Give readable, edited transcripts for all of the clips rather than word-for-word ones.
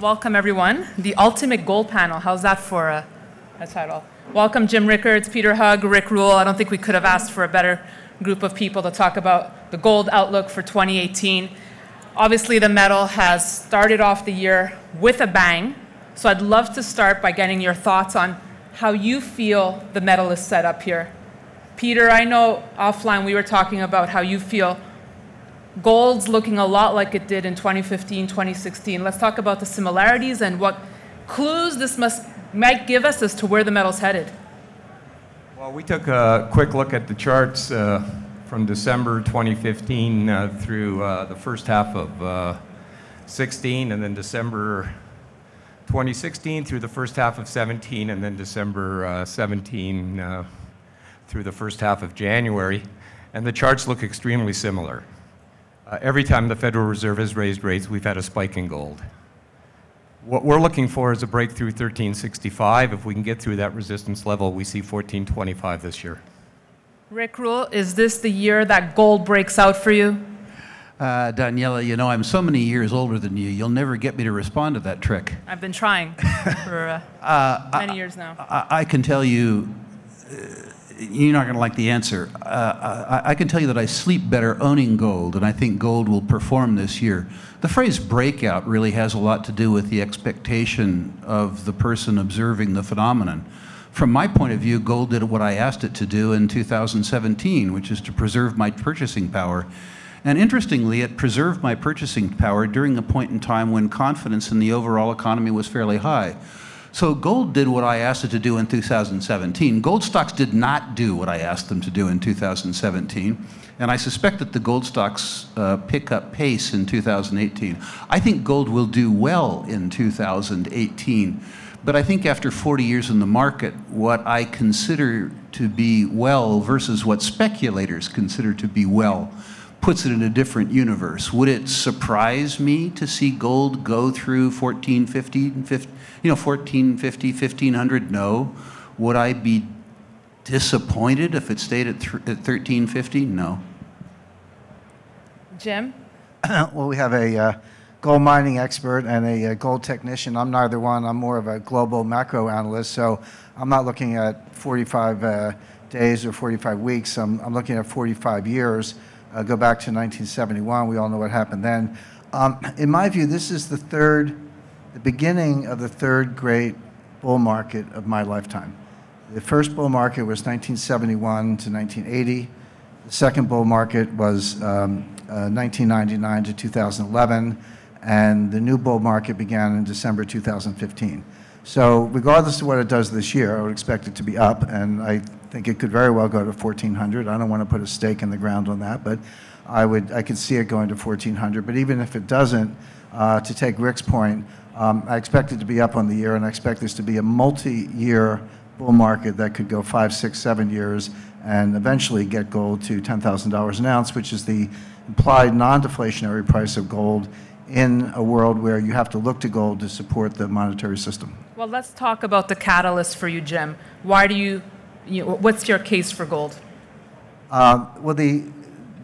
Welcome, everyone. The Ultimate Gold Panel. How's that for a title? Welcome, Jim Rickards, Peter Hugg, Rick Rule. I don't think we could have asked for a better group of people to talk about the gold outlook for 2018. Obviously, the metal has started off the year with a bang. So I'd love to start by getting your thoughts on how you feel the metal is set up here. Peter, I know offline we were talking about how you feel gold's looking a lot like it did in 2015, 2016. Let's talk about the similarities and what clues this might give us as to where the metal's headed. Well, we took a quick look at the charts from December 2015 through the first half of 16, and then December 2016 through the first half of 17, and then December 17 through the first half of January. And the charts look extremely similar. Every time the Federal Reserve has raised rates, we've had a spike in gold. What we're looking for is a breakthrough 1365. If we can get through that resistance level, we see 1425 this year. Rick Rule, is this the year that gold breaks out for you? Daniela, you know, I'm so many years older than you, you'll never get me to respond to that trick. I've been trying for many years now. I can tell you, you're not going to like the answer. I can tell you that I sleep better owning gold, and I think gold will perform this year. The phrase breakout really has a lot to do with the expectation of the person observing the phenomenon. From my point of view, gold did what I asked it to do in 2017, which is to preserve my purchasing power. And interestingly, it preserved my purchasing power during a point in time when confidence in the overall economy was fairly high. So gold did what I asked it to do in 2017. Gold stocks did not do what I asked them to do in 2017. And I suspect that the gold stocks pick up pace in 2018. I think gold will do well in 2018. But I think after 40 years in the market, what I consider to be well versus what speculators consider to be well puts it in a different universe. Would it surprise me to see gold go through 1450, 1450, 1500? No. Would I be disappointed if it stayed at 1350? No. Jim? Well, we have a gold mining expert and a gold technician. I'm neither one. I'm more of a global macro analyst, so I'm not looking at 45 days or 45 weeks. I'm looking at 45 years. Go back to 1971. We all know what happened then. In my view, this is the beginning of the third great bull market of my lifetime. The first bull market was 1971 to 1980. The second bull market was 1999 to 2011. And the new bull market began in December 2015. So regardless of what it does this year, I would expect it to be up, and I think it could very well go to 1400. I don't want to put a stake in the ground on that, but I could see it going to 1400. But even if it doesn't, to take Rick's point, I expect it to be up on the year, and I expect this to be a multi-year bull market that could go 5, 6, 7 years and eventually get gold to $10,000 an ounce, which is the implied non-deflationary price of gold in a world where you have to look to gold to support the monetary system. Well, let's talk about the catalyst for you, Jim. Why do what's your case for gold? Well, the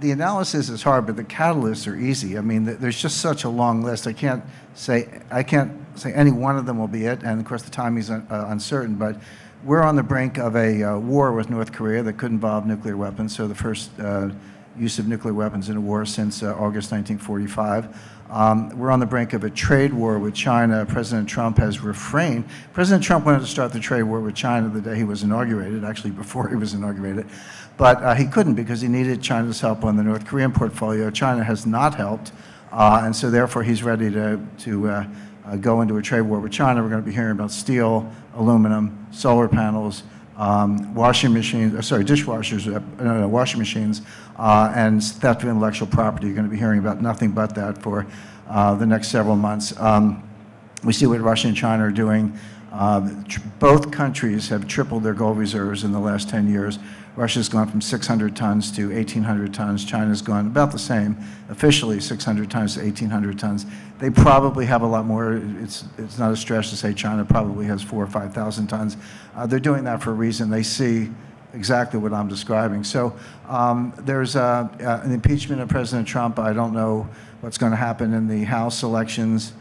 analysis is hard, but the catalysts are easy. I mean, there's just such a long list. I can't say any one of them will be it, and of course the timing is uncertain, but we're on the brink of a war with North Korea that could involve nuclear weapons, so the first use of nuclear weapons in a war since August 1945. We're on the brink of a trade war with China. President Trump has refrained. President Trump wanted to start the trade war with China the day he was inaugurated, actually before he was inaugurated. But he couldn't because he needed China's help on the North Korean portfolio. China has not helped, and so therefore he's ready to go into a trade war with China. We're going to be hearing about steel, aluminum, solar panels, washing machines, dishwashers, washing machines, and theft of intellectual property. You're going to be hearing about nothing but that for the next several months. We see what Russia and China are doing. Both countries have tripled their gold reserves in the last 10 years. Russia's gone from 600 tons to 1,800 tons. China's gone about the same, officially 600 tons to 1,800 tons. They probably have a lot more. It's not a stretch to say China probably has 4,000 or 5,000 tons. They're doing that for a reason. They see exactly what I'm describing. So there's an impeachment of President Trump. I don't know what's going to happen in the House elections.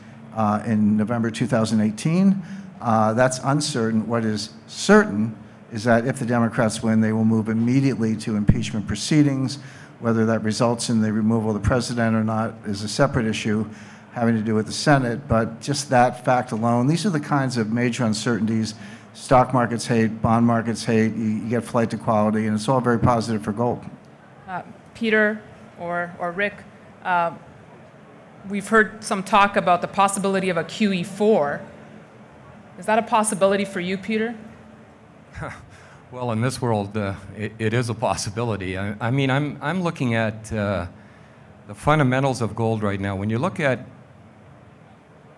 in November 2018. That's uncertain. What is certain is that if the Democrats win, they will move immediately to impeachment proceedings. Whether that results in the removal of the president or not is a separate issue having to do with the Senate, but just that fact alone, these are the kinds of major uncertainties. Stock markets hate, bond markets hate, you get flight to quality, and it's all very positive for gold. Peter or Rick, we've heard some talk about the possibility of a QE4. Is that a possibility for you, Peter? Well, in this world, it is a possibility. I mean, I'm looking at the fundamentals of gold right now. When you look at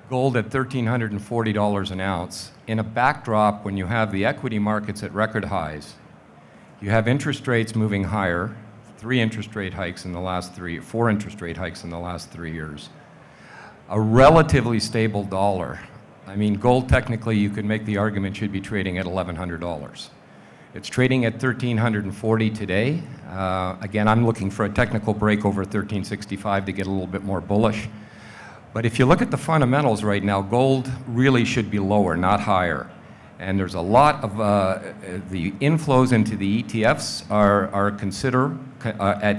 gold at $1,340 an ounce, in a backdrop when you have the equity markets at record highs, you have interest rates moving higher, 4 interest rate hikes in the last 3 years, a relatively stable dollar. I mean, gold technically, you could make the argument should be trading at $1,100. It's trading at $1,340 today. Again, I'm looking for a technical break over 1365 to get a little bit more bullish. But if you look at the fundamentals right now, gold really should be lower, not higher. And there's a lot of the inflows into the ETFs are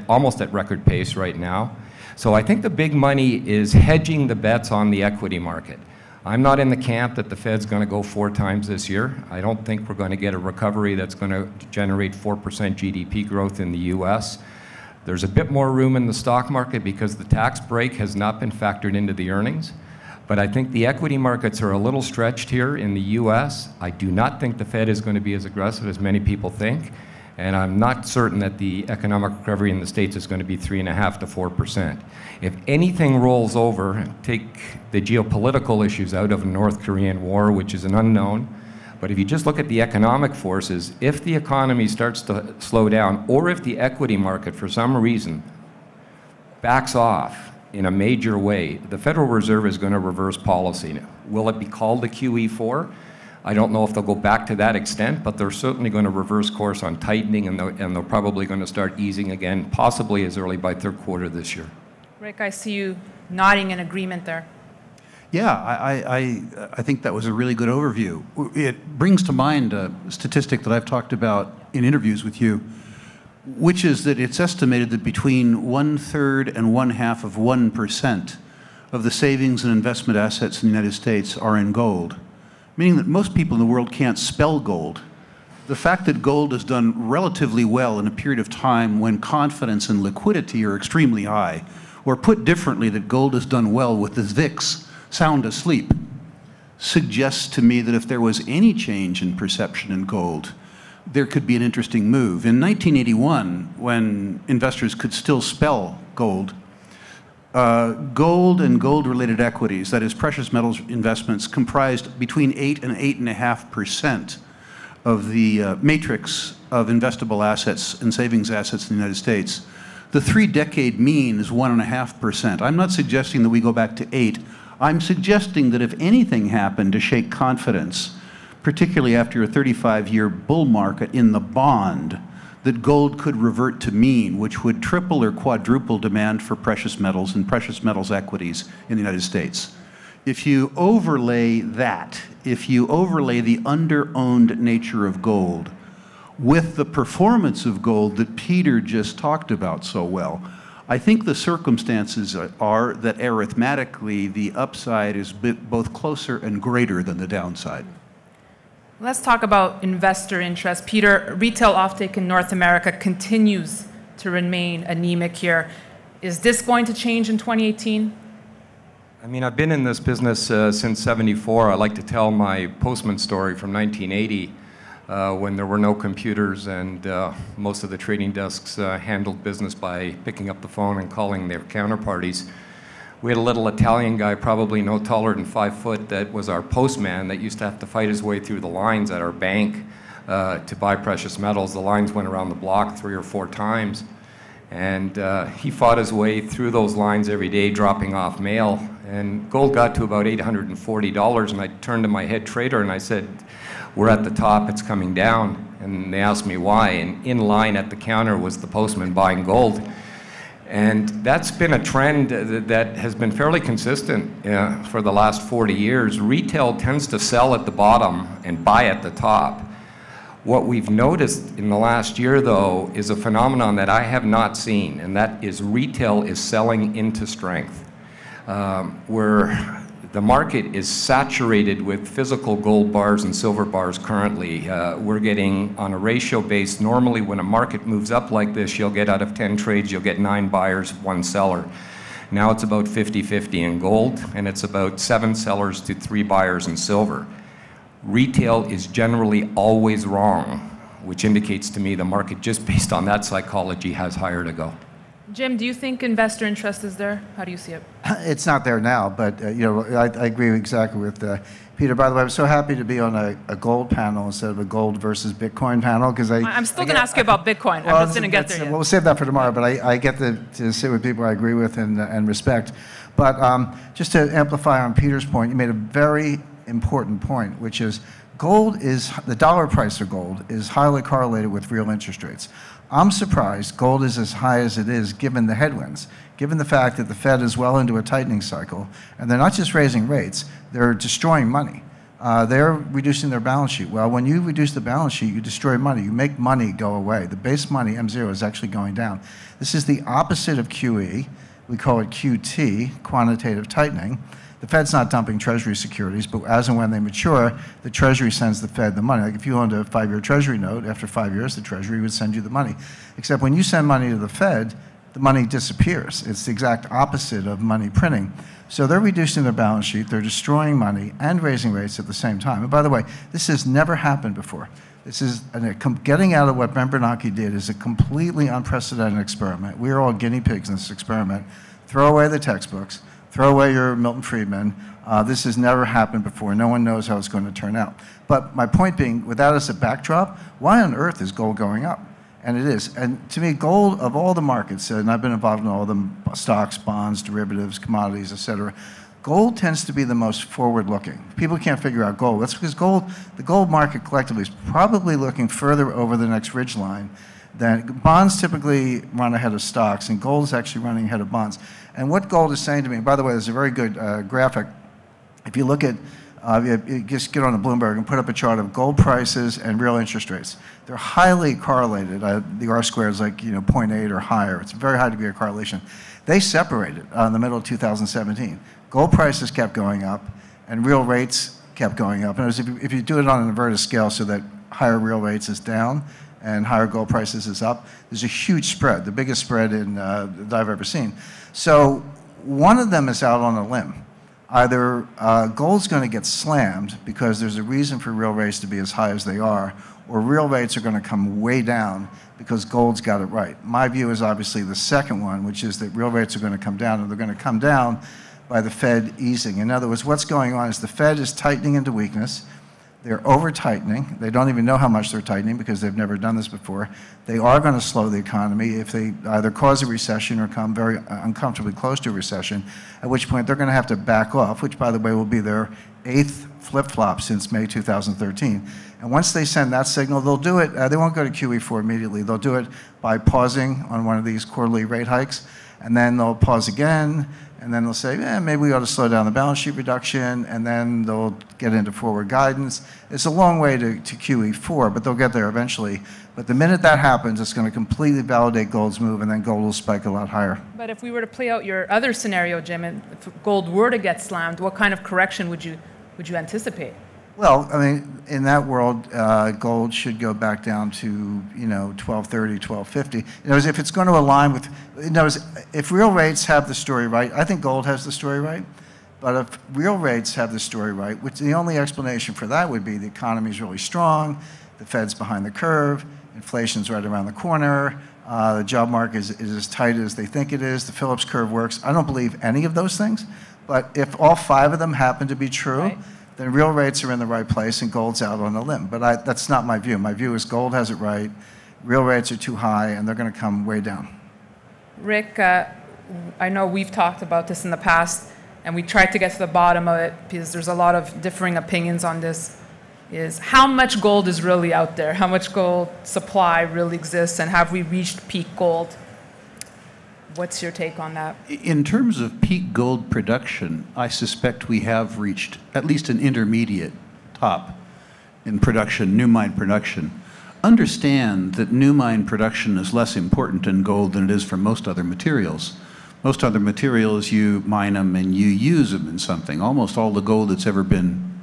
almost at record pace right now. So I think the big money is hedging the bets on the equity market. I'm not in the camp that the Fed's going to go 4 times this year. I don't think we're going to get a recovery that's going to generate 4% GDP growth in the US. There's a bit more room in the stock market because the tax break has not been factored into the earnings. But I think the equity markets are a little stretched here in the US. I do not think the Fed is going to be as aggressive as many people think. And I'm not certain that the economic recovery in the States is going to be 3.5% to 4%. If anything rolls over, take the geopolitical issues out of the North Korean war, which is an unknown, but if you just look at the economic forces, if the economy starts to slow down, or if the equity market, for some reason, backs off in a major way, the Federal Reserve is going to reverse policy. Will it be called a QE4? I don't know if they'll go back to that extent, but they're certainly going to reverse course on tightening, and they're probably going to start easing again, possibly as early by third quarter this year. Rick, I see you nodding in agreement there. Yeah, I think that was a really good overview. It brings to mind a statistic that I've talked about in interviews with you, which is that it's estimated that between 1/3 and 1/2 of 1% of the savings and investment assets in the United States are in gold, meaning that most people in the world can't spell gold. The fact that gold has done relatively well in a period of time when confidence and liquidity are extremely high, or put differently, that gold has done well with the VIX sound asleep, suggests to me that if there was any change in perception in gold, there could be an interesting move. In 1981, when investors could still spell gold, gold and gold-related equities, that is precious metals investments, comprised between 8 and 8.5% of the matrix of investable assets and savings assets in the United States. The 3-decade mean is 1.5%. I'm not suggesting that we go back to 8. I'm suggesting that if anything happened to shake confidence, particularly after a 35-year bull market in the bond, that gold could revert to mean, which would triple or quadruple demand for precious metals and precious metals equities in the United States. If you overlay that, if you overlay the under-owned nature of gold with the performance of gold that Peter just talked about so well, I think the circumstances are that arithmetically the upside is both closer and greater than the downside. Let's talk about investor interest. Peter, retail offtake in North America continues to remain anemic here. Is this going to change in 2018? I mean, I've been in this business since '74. I like to tell my postman story from 1980 when there were no computers and most of the trading desks handled business by picking up the phone and calling their counterparties. We had a little Italian guy, probably no taller than 5 foot, that was our postman that used to have to fight his way through the lines at our bank to buy precious metals. The lines went around the block 3 or 4 times. And he fought his way through those lines every day, dropping off mail. And gold got to about $840, and I turned to my head trader and I said, "We're at the top, it's coming down." And they asked me why, and in line at the counter was the postman buying gold. And that's been a trend that has been fairly consistent for the last 40 years. Retail tends to sell at the bottom and buy at the top. What we've noticed in the last year, though, is a phenomenon that I have not seen, and that is retail is selling into strength. Where the market is saturated with physical gold bars and silver bars currently. We're getting, on a ratio base, normally when a market moves up like this, you'll get out of 10 trades, you'll get 9 buyers, 1 seller. Now it's about 50-50 in gold, and it's about 7 sellers to 3 buyers in silver. Retail is generally always wrong, which indicates to me the market, just based on that psychology, has higher to go. Jim, do you think investor interest is there? How do you see it? It's not there now, but you know, I agree exactly with Peter. By the way, I'm so happy to be on a gold panel instead of a gold versus Bitcoin panel, because I'm still going to ask you about Bitcoin. I just didn't get there yet. We'll save that for tomorrow, but I get to sit with people I agree with and respect. But just to amplify on Peter's point, you made a very important point, which is gold is, the dollar price of gold is highly correlated with real interest rates. I'm surprised gold is as high as it is given the headwinds, given the fact that the Fed is well into a tightening cycle, and they're not just raising rates, they're destroying money. They're reducing their balance sheet. Well, when you reduce the balance sheet, you destroy money. You make money go away. The base money, M0, is actually going down. This is the opposite of QE. We call it QT, quantitative tightening. The Fed's not dumping Treasury securities, but as and when they mature, the Treasury sends the Fed the money. Like if you owned a 5-year Treasury note, after 5 years, the Treasury would send you the money. Except when you send money to the Fed, the money disappears. It's the exact opposite of money printing. So they're reducing their balance sheet, they're destroying money, and raising rates at the same time. And by the way, this has never happened before. This is, getting out of what Ben Bernanke did is a completely unprecedented experiment. We are all guinea pigs in this experiment. Throw away the textbooks. Throw away your Milton Friedman. This has never happened before. No one knows how it's going to turn out. But my point being, with that as a backdrop, why on earth is gold going up? And it is. And to me, gold, of all the markets, and I've been involved in all of them, stocks, bonds, derivatives, commodities, et cetera, gold tends to be the most forward-looking. People can't figure out gold. That's because the gold market collectively is probably looking further over the next ridgeline. Then bonds typically run ahead of stocks, and gold is actually running ahead of bonds. And what gold is saying to me, by the way, there's a very good graphic. If you look at, you just get on the Bloomberg and put up a chart of gold prices and real interest rates. They're highly correlated. The R-squared is like 0.8 or higher. It's a very high degree of correlation. They separated in the middle of 2017. Gold prices kept going up, and real rates kept going up. And if you do it on an inverted scale so that higher real rates is down, and higher gold prices is up, there's a huge spread, the biggest spread that I've ever seen. So one of them is out on a limb. Either gold's going to get slammed because there's a reason for real rates to be as high as they are, or real rates are going to come way down because gold's got it right. My view is obviously the second one, which is that real rates are going to come down, and they're going to come down by the Fed easing. In other words, what's going on is the Fed is tightening into weakness. They're over-tightening. They don't even know how much they're tightening because they've never done this before. They are going to slow the economy if they either cause a recession or come very uncomfortably close to a recession, at which point they're going to have to back off, which, by the way, will be their 8th flip-flop since May 2013. And once they send that signal, they'll do it. They won't go to QE4 immediately. They'll do it by pausing on one of these quarterly rate hikes, and then they'll pause again, and then they'll say, maybe we ought to slow down the balance sheet reduction, and then they'll get into forward guidance. It's a long way to QE4, but they'll get there eventually. But the minute that happens, it's going to completely validate gold's move, and then gold will spike a lot higher. But if we were to play out your other scenario, Jim, and if gold were to get slammed, what kind of correction would you anticipate? Well, I mean, in that world, gold should go back down to, 1230, 1250. If it's going to align with, if real rates have the story right, I think gold has the story right. But if real rates have the story right, which the only explanation for that would be the economy is really strong, the Fed's behind the curve, inflation's right around the corner, the job market is as tight as they think it is, the Phillips curve works. I don't believe any of those things. But if all 5 of them happen to be true, right, then real rates are in the right place and gold's out on a limb. But that's not my view. My view is gold has it right, real rates are too high, and they're going to come way down. Rick, I know we've talked about this in the past, and we tried to get to the bottom of it because there's a lot of differing opinions on this, is how much gold is really out there? How much gold supply really exists, and have we reached peak gold? What's your take on that? In terms of peak gold production, I suspect we have reached at least an intermediate top in production, new mine production. Understand that new mine production is less important in gold than it is for most other materials. Most other materials, you mine them and you use them in something. Almost all the gold that's ever been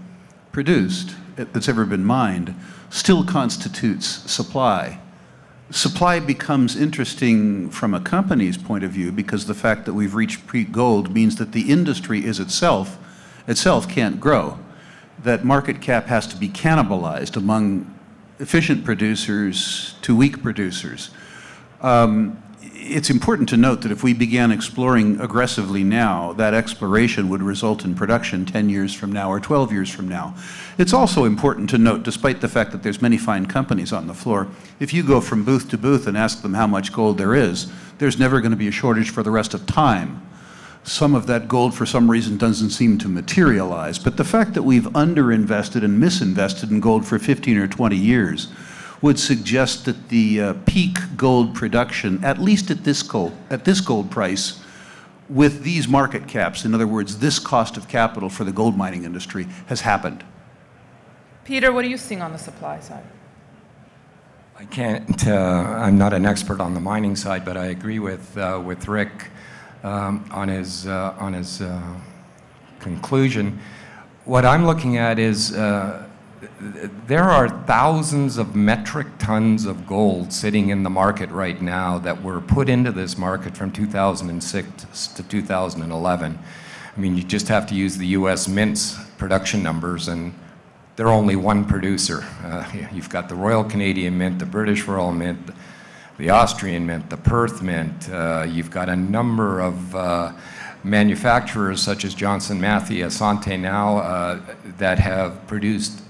produced, that's ever been mined, still constitutes supply. Supply becomes interesting from a company's point of view because the fact that we've reached peak gold means that the industry is itself can't grow. That market cap has to be cannibalized among efficient producers to weak producers. It's important to note that if we began exploring aggressively now, that exploration would result in production 10 years from now or 12 years from now. It's also important to note, despite the fact that there's many fine companies on the floor, if you go from booth to booth and ask them how much gold there is, there's never going to be a shortage for the rest of time. Some of that gold, for some reason, doesn't seem to materialize. But the fact that we've underinvested and misinvested in gold for 15 or 20 years would suggest that the peak gold production, at least at this gold price, with these market caps, in other words, this cost of capital for the gold mining industry, has happened. Peter, what are you seeing on the supply side? I can't, I'm not an expert on the mining side, but I agree with Rick on his conclusion. What I'm looking at is there are thousands of metric tons of gold sitting in the market right now that were put into this market from 2006 to 2011. I mean, you just have to use the US Mint's production numbers, and they're only one producer. You've got the Royal Canadian Mint, the British Royal Mint, the Austrian Mint, the Perth Mint. You've got a number of manufacturers such as Johnson Matthey, Asante now, that have produced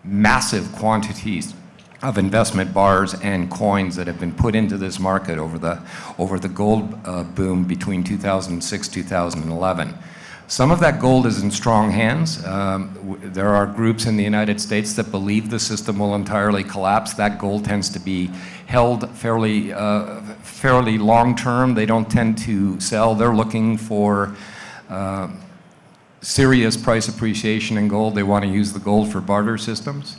massive quantities of investment bars and coins that have been put into this market over the gold boom between 2006 2011. Some of that gold is in strong hands. There are groups in the United States that believe the system will entirely collapse. That gold tends to be held fairly long term. They don't tend to sell. They're looking for serious price appreciation in gold. They want to use the gold for barter systems.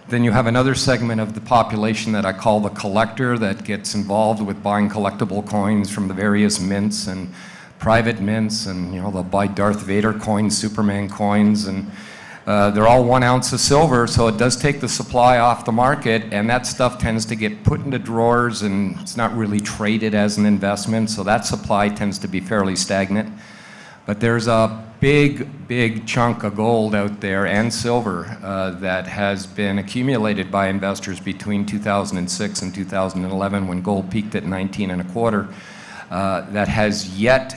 Then you have another segment of the population that I call the collector that gets involved with buying collectible coins from the various mints and private mints, and they'll buy Darth Vader coins, Superman coins, and they're all 1 ounce of silver, so it does take the supply off the market, and that stuff tends to get put into drawers and it's not really traded as an investment, so that supply tends to be fairly stagnant. But there's a big chunk of gold out there and silver that has been accumulated by investors between 2006 and 2011 when gold peaked at 19 and a quarter that has yet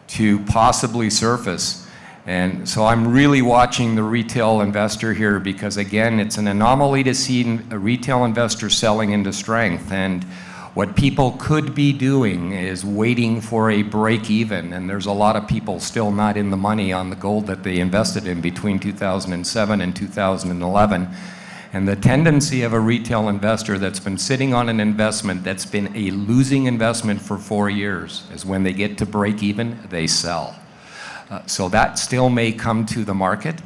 to possibly surface. And so I'm really watching the retail investor here because, again, it's an anomaly to see a retail investor selling into strength. And what people could be doing is waiting for a break even, and there's a lot of people still not in the money on the gold that they invested in between 2007 and 2011. And the tendency of a retail investor that's been sitting on an investment that's been a losing investment for 4 years is when they get to break even, they sell. So that still may come to the market.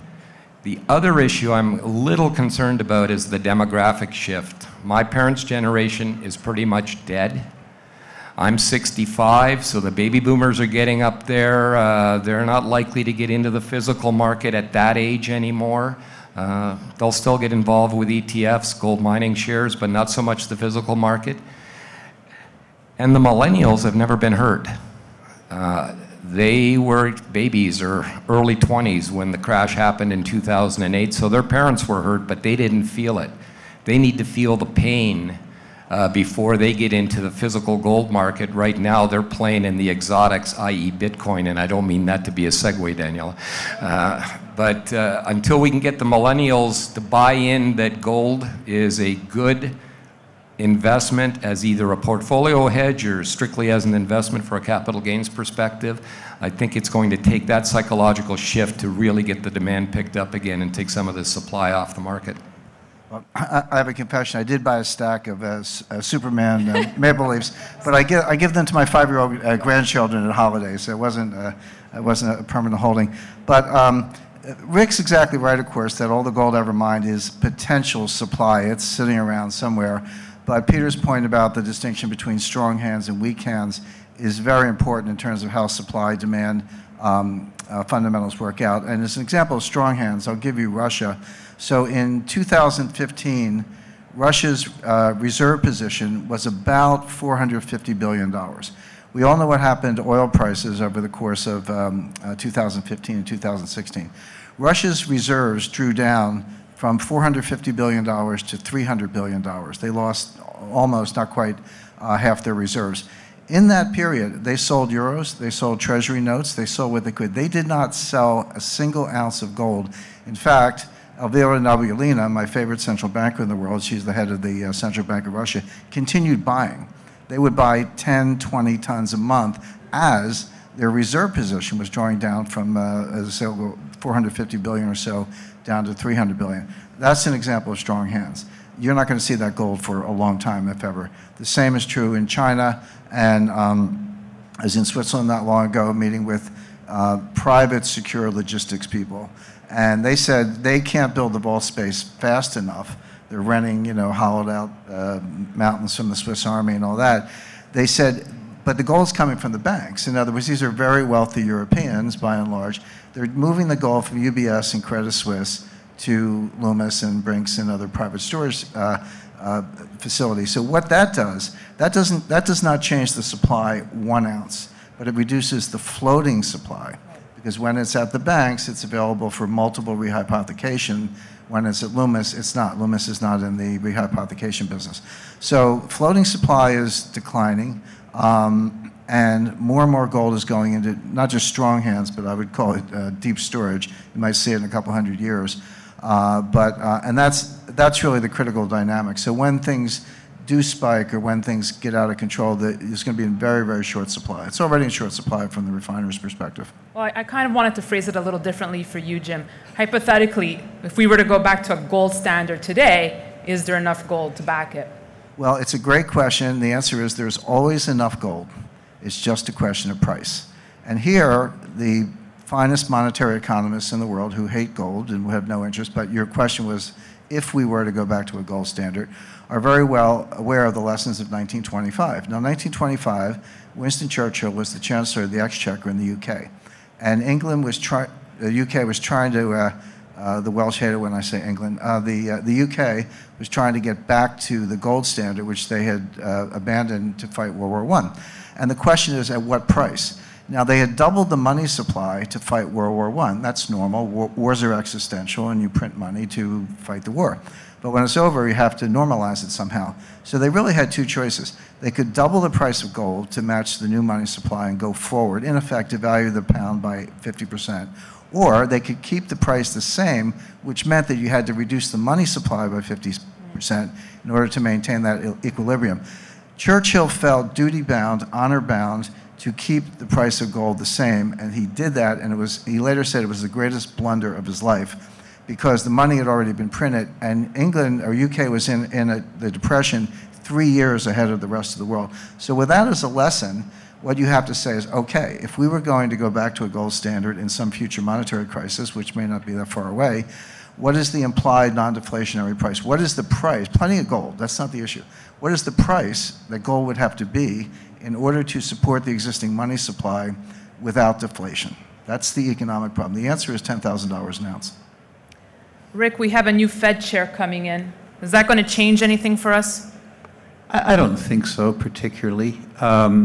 The other issue I'm a little concerned about is the demographic shift. My parents' generation is pretty much dead. I'm 65, so the baby boomers are getting up there. They're not likely to get into the physical market at that age anymore. They'll still get involved with ETFs, gold mining shares, but not so much the physical market. And the millennials have never been hurt. They were babies or early 20s when the crash happened in 2008, so their parents were hurt, but they didn't feel it. They need to feel the pain before they get into the physical gold market. Right now, they're playing in the exotics, i.e. Bitcoin, and I don't mean that to be a segue, Daniela. But until we can get the millennials to buy in that gold is a good investment as either a portfolio hedge or strictly as an investment for a capital gains perspective, I think it's going to take that psychological shift to really get the demand picked up again and take some of the supply off the market. Well, I have a confession. I did buy a stack of Superman maple leaves, but I give them to my 5-year-old grandchildren at holidays. So it wasn't a permanent holding. But Rick's exactly right, of course, that all the gold ever mined is potential supply. It's sitting around somewhere. But Peter's point about the distinction between strong hands and weak hands is very important in terms of how supply-demand fundamentals work out. And as an example of strong hands, I'll give you Russia. So in 2015, Russia's reserve position was about $450 billion. We all know what happened to oil prices over the course of 2015 and 2016. Russia's reserves drew down from $450 billion to $300 billion. They lost almost, not quite, half their reserves. In that period, they sold euros, they sold treasury notes, they sold what they could. They did not sell a single ounce of gold. In fact, Elvira Nabiullina, my favorite central banker in the world, she's the head of the Central Bank of Russia, continued buying. They would buy 10, 20 tons a month as their reserve position was drawing down from, as I say, 450 billion or so down to 300 billion. That's an example of strong hands. You're not going to see that gold for a long time, if ever. The same is true in China, and as in Switzerland not long ago, meeting with private secure logistics people. And they said they can't build the vault space fast enough. They're renting, hollowed out mountains from the Swiss Army and all that. They said, but the gold's coming from the banks. In other words, these are very wealthy Europeans, by and large. They're moving the gold from UBS and Credit Suisse to Loomis and Brinks and other private storage facilities. So what that does, that does not change the supply 1 ounce, but it reduces the floating supply. Because when it's at the banks, it's available for multiple rehypothecation. When it's at Loomis, it's not. Loomis is not in the rehypothecation business. So floating supply is declining, and more gold is going into not just strong hands, but I would call it deep storage. You might see it in a couple hundred years. And that's really the critical dynamic. So when things do spike or when things get out of control, it's going to be in very, very short supply. It's already in short supply from the refiner's perspective. Well, I kind of wanted to phrase it a little differently for you, Jim. Hypothetically, if we were to go back to a gold standard today, is there enough gold to back it? Well, it's a great question. The answer is there's always enough gold. It's just a question of price. And here, the finest monetary economists in the world who hate gold and who have no interest, but your question was if we were to go back to a gold standard, are very well aware of the lessons of 1925. Now, 1925, Winston Churchill was the Chancellor of the Exchequer in the UK. And England was the UK was trying to, the Welsh hate it when I say England, the UK was trying to get back to the gold standard, which they had abandoned to fight World War I. And the question is, at what price? Now, they had doubled the money supply to fight World War I. That's normal. Wars are existential, and you print money to fight the war. But when it's over, you have to normalize it somehow. So they really had two choices. They could double the price of gold to match the new money supply and go forward, in effect, devalue the pound by 50%. Or they could keep the price the same, which meant that you had to reduce the money supply by 50% in order to maintain that equilibrium. Churchill felt duty-bound, honor-bound, to keep the price of gold the same, and he did that, and he later said it was the greatest blunder of his life, because the money had already been printed, and England or UK was in the Depression 3 years ahead of the rest of the world. So with that as a lesson, what you have to say is, okay, if we were going to go back to a gold standard in some future monetary crisis, which may not be that far away, what is the implied non-deflationary price? What is the price? Plenty of gold, that's not the issue. What is the price that gold would have to be in order to support the existing money supply without deflation? That's the economic problem. The answer is $10,000 an ounce. Rick, we have a new Fed chair coming in. Is that going to change anything for us? I don't think so, particularly. I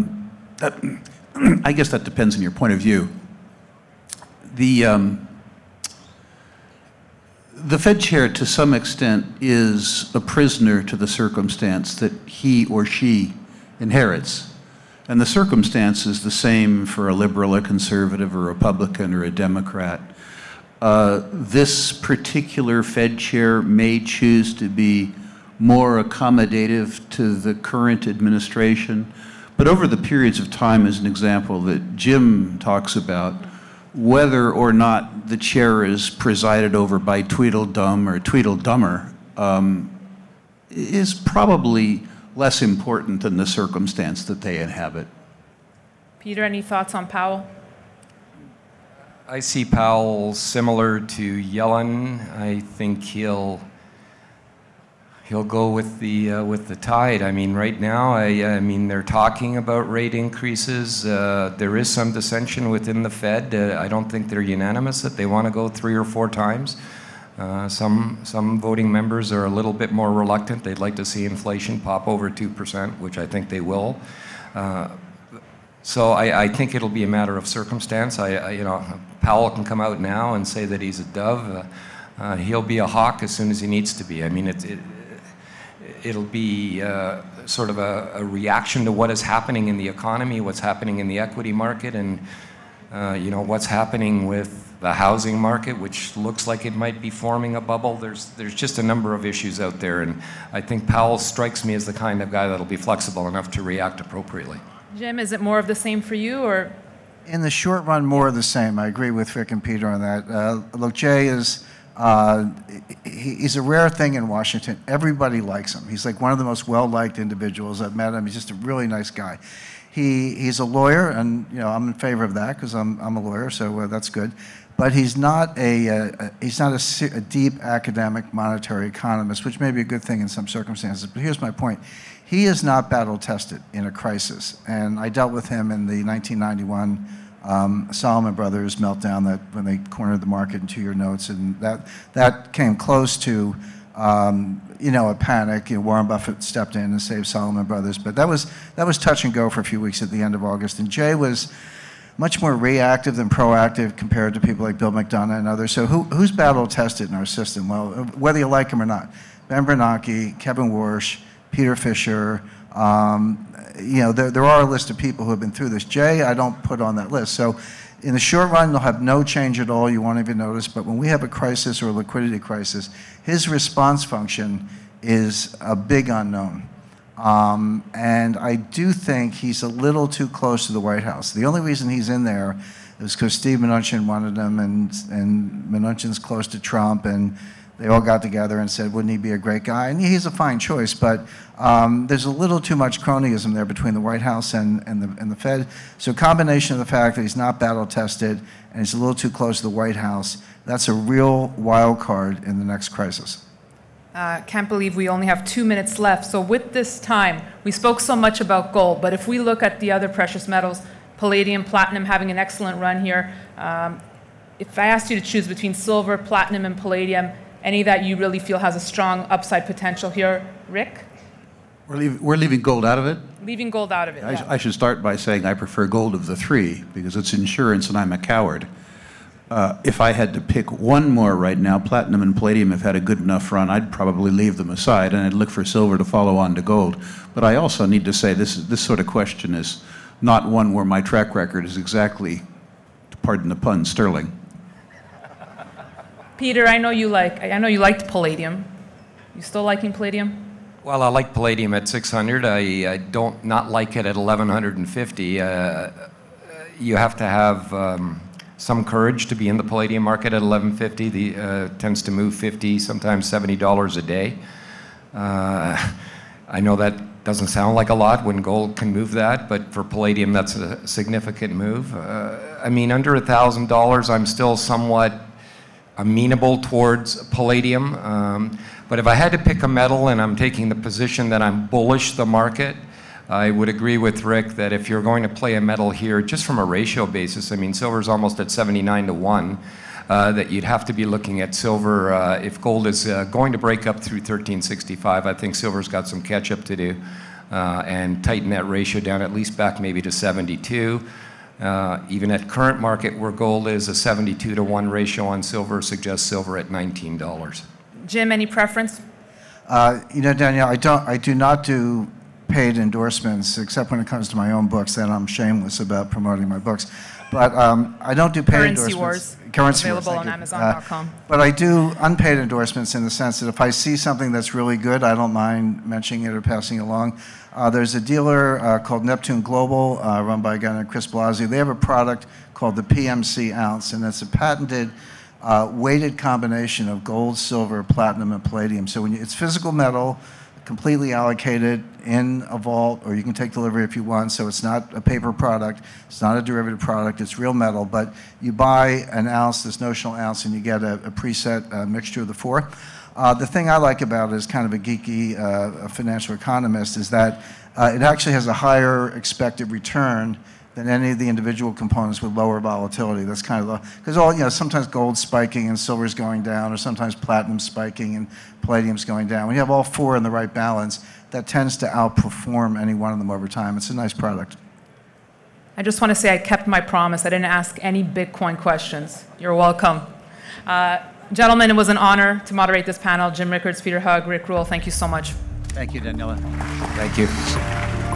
guess that depends on your point of view. The Fed chair, to some extent, is a prisoner to the circumstance that he or she inherits. And the circumstance is the same for a liberal, a conservative, a Republican, or a Democrat. This particular Fed chair may choose to be more accommodative to the current administration, but over the periods of time, as an example that Jim talks about, whether or not the chair is presided over by Tweedledum or Tweedledummer, is probably less important than the circumstance that they inhabit. Peter, any thoughts on Powell? I see Powell similar to Yellen. I think he'll go with the tide. I mean, right now, I mean, they're talking about rate increases. There is some dissension within the Fed. I don't think they're unanimous that they want to go 3 or 4 times. Some voting members are a little bit more reluctant. They'd like to see inflation pop over 2%, which I think they will. So I think it'll be a matter of circumstance. You know, Powell can come out now and say that he's a dove. He'll be a hawk as soon as he needs to be. I mean, it'll be sort of a reaction to what is happening in the economy, what's happening in the equity market, and you know, what's happening with the housing market, which looks like it might be forming a bubble. There's just a number of issues out there, and I think Powell strikes me as the kind of guy that'll be flexible enough to react appropriately. Jim, is it more of the same for you, or? In the short run, more of the same. I agree with Rick and Peter on that. Look, Jay is, he's a rare thing in Washington. Everybody likes him. He's like one of the most well-liked individuals. I've met him. He's just a really nice guy. He's a lawyer, and you know, I'm in favor of that because I'm a lawyer, so that's good. But he's not a deep academic monetary economist, which may be a good thing in some circumstances. But here's my point. He is not battle-tested in a crisis. And I dealt with him in the 1991 Salomon Brothers meltdown, that when they cornered the market in 2-year notes, and that came close to you know, a panic. You know, Warren Buffett stepped in and saved Salomon Brothers. But that was touch and go for a few weeks at the end of August. And Jay was much more reactive than proactive compared to people like Bill McDonough and others. So who's battle-tested in our system? Well, whether you like him or not, Ben Bernanke, Kevin Warsh, Peter Fisher, you know, there are a list of people who have been through this. Jay, I don't put on that list. So in the short run, they'll have no change at all. You won't even notice. But when we have a crisis or a liquidity crisis, his response function is a big unknown. And I do think he's a little too close to the White House. The only reason he's in there is because Steve Mnuchin wanted him, and Mnuchin's close to Trump, and they all got together and said, wouldn't he be a great guy? And he's a fine choice, but there's a little too much cronyism there between the White House and the Fed. So a combination of the fact that he's not battle-tested and he's a little too close to the White House, that's a real wild card in the next crisis. Can't believe we only have 2 minutes left. So with this time, we spoke so much about gold, but if we look at the other precious metals, palladium, platinum having an excellent run here. If I asked you to choose between silver, platinum, and palladium, any that you really feel has a strong upside potential here, Rick? We're leaving gold out of it? Leaving gold out of it, yeah. I should start by saying I prefer gold of the 3 because it's insurance and I'm a coward. If I had to pick one more right now, platinum and palladium have had a good enough run, I'd probably leave them aside and I'd look for silver to follow on to gold. But I also need to say this sort of question is not one where my track record is exactly, pardon the pun, sterling. Peter, I know you liked palladium. You still liking palladium? Well, I like palladium at 600. I don't not like it at 1150. You have to have some courage to be in the palladium market at 1150. The tends to move 50, sometimes $70 a day. I know that doesn't sound like a lot when gold can move that, but for palladium, that's a significant move. I mean, under $1,000, I'm still somewhat amenable towards palladium. But if I had to pick a metal and I'm taking the position that I'm bullish the market, I would agree with Rick that if you're going to play a metal here, just from a ratio basis, I mean, silver's almost at 79 to 1, that you'd have to be looking at silver. If gold is going to break up through 1365, I think silver's got some catch up to do and tighten that ratio down at least back maybe to 72. Even at current market where gold is, a 72 to 1 ratio on silver suggests silver at $19. Jim, any preference? You know, Danielle, I do not do paid endorsements, except when it comes to my own books. Then I'm shameless about promoting my books. But I don't do paid endorsements. Currency Wars, available on Amazon.com. But I do unpaid endorsements in the sense that if I see something that's really good, I don't mind mentioning it or passing it along. There's a dealer called Neptune Global, run by a guy named Chris Blasey. They have a product called the PMC ounce, and it's a patented weighted combination of gold, silver, platinum, and palladium. So it's physical metal, completely allocated in a vault, or you can take delivery if you want. So it's not a paper product, it's not a derivative product, it's real metal. But you buy an ounce, this notional ounce, and you get a preset mixture of the four. The thing I like about it as kind of a geeky financial economist is that it actually has a higher expected return than any of the individual components with lower volatility. That's kind of the, because sometimes gold's spiking and silver's going down, or sometimes platinum's spiking and palladium's going down. When you have all four in the right balance, that tends to outperform any one of them over time. It's a nice product. I just want to say I kept my promise. I didn't ask any Bitcoin questions. You're welcome. Gentlemen, it was an honor to moderate this panel. Jim Rickards, Peter Hugg, Rick Rule, thank you so much. Thank you, Daniela. Thank you.